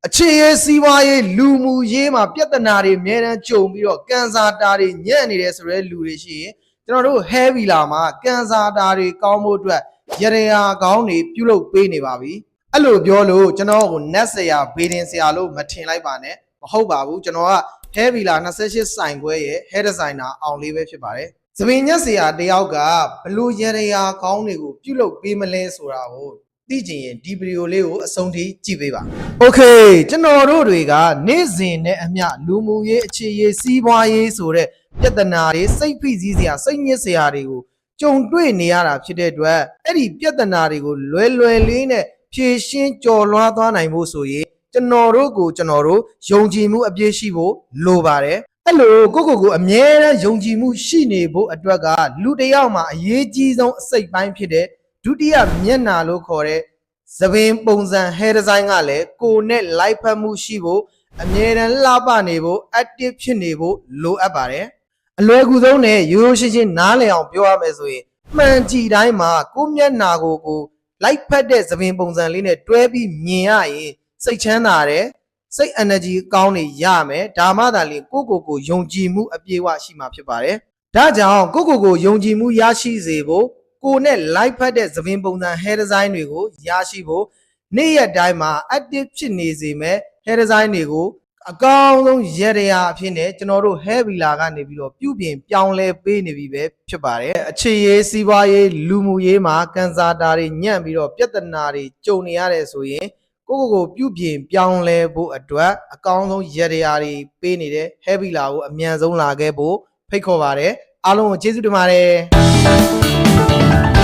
အခြေရေးစီးပွားရေးလူမှုရေးမှာပြဿနာတွေအများတန်းကြုံပြီးတော့ကန်ဆာတာတွေညံ့နေတယ်ဆိုတဲ့လူတွေရှိရင်ကျွန်တော်တို့ Heavy လာမှာကန်ဆာတာတွေကောင်းဖို့အတွက်ရရာကောင်းတွေပြုလုပ်ပေးနေပါပြီအဲ့လိုပြောလို့ကျွန်တော်ကို net ဆရာဘေးတင်ဆရာလို့မထင်လိုက်ပါနဲ့မဟုတ်ပါဘူးကျွန်တော်က Heavy လာ28ဆိုင်ခွဲရဲ့ Hair Designer အောင်လေးပဲဖြစ်ပါတယ်သပင်ညက်ဆရာတယောက်ကဘလို့ရရာကောင်းတွေကိုပြုလုပ်ပေးမလဲဆိုတာကိုသိချင်ရင်ဒီဗီဒီယိုလေးကိုအဆုံးထိကြည့်ပေးပါโอเคကျွန်တော်တို့တွေကနေ့စဉ်နဲ့အမျှလူမှုရေးအခြေရေးစီးပွားရေးဆိုတဲ့ပြဿနာတွေစိတ်ဖိစီးစရာစိတ်ညစ်စရာတွေကိုကြုံတွေ့နေရတာဖြစ်တဲ့အတွက်အဲ့ဒီပြဿနာတွေကိုလွယ်လွယ်လေးနဲ့ဖြေရှင်းကျော်လွှားသွားနိုင်ဖို့ဆိုရင်ကျွန်တော်တို့ယုံကြည်မှုအပြည့်ရှိဖို့လိုပါတယ်အဲ့လိုကိုအမြဲတမ်းယုံကြည်မှုရှိနေဖို့အတွက်ကလူတစ်ယောက်မှာအရေးကြီးဆုံးအစိတ်ပိုင်းဖြစ်တဲ့ဒုတိယမျက်နှာလို့ခေါ်တဲ့သပင်ပုံစံ hair design ကလည်းကိုယ်နဲ့လိုက်ဖက်မှုရှိဖို့အမြဲတမ်းလှပနေဖို့ active ဖြစ်နေဖို့လိုအပ်ပါတယ်အလွယ်ကူဆုံးနဲ့ရိုးရိုးရှင်းရှင်းနားလည်အောင်ပြောရမယ်ဆိုရင်မှန်ကြည့်တိုင်းမှာကိုယ်မျက်နှာကိုလိုက်ဖက်တဲ့သပင်ပုံစံလေးနဲ့တွဲပြီးမြင်ရရင်စိတ်ချမ်းသာတယ်စိတ် energy ကောင်းနေရမယ်ဒါမှသာလျှင်ကိုယုံကြည်မှုအပြည့်အဝရှိမှာဖြစ်ပါတယ်ဒါကြောင့်ကိုယုံကြည်မှုရရှိစေဖို့ကိုနဲ့ live ဖတ်တဲ့သပင်ပုံစံ hair design တွေကိုရရှိဖို့နေ့ရက်တိုင်းမှာ active ဖြစ်နေစေမဲ့ hair design တွေကိုအကောင်းဆုံးရရာအဖြစ်နဲ့ကျွန်တော်တို့ Heavy လာကနေပြီးတော့ပြုပြင်ပြောင်းလဲပေးနေပြီပဲဖြစ်ပါတယ်အခြေရေးစီးပွားရေးလူမှုရေးမှာကန်ဆာတာတွေညံ့ပြီးတော့ပြဿနာတွေကြုံနေရတယ်ဆိုရင်ကိုပြုပြင်ပြောင်းလဲဖို့အတွက်အကောင်းဆုံးရရာတွေပေးနေတဲ့ Heavy လာကိုအမြန်ဆုံးလာခဲ့ဖို့ဖိတ်ခေါ်ပါတယ်အားလုံးကိုကျေးဇူးတင်ပါတယ်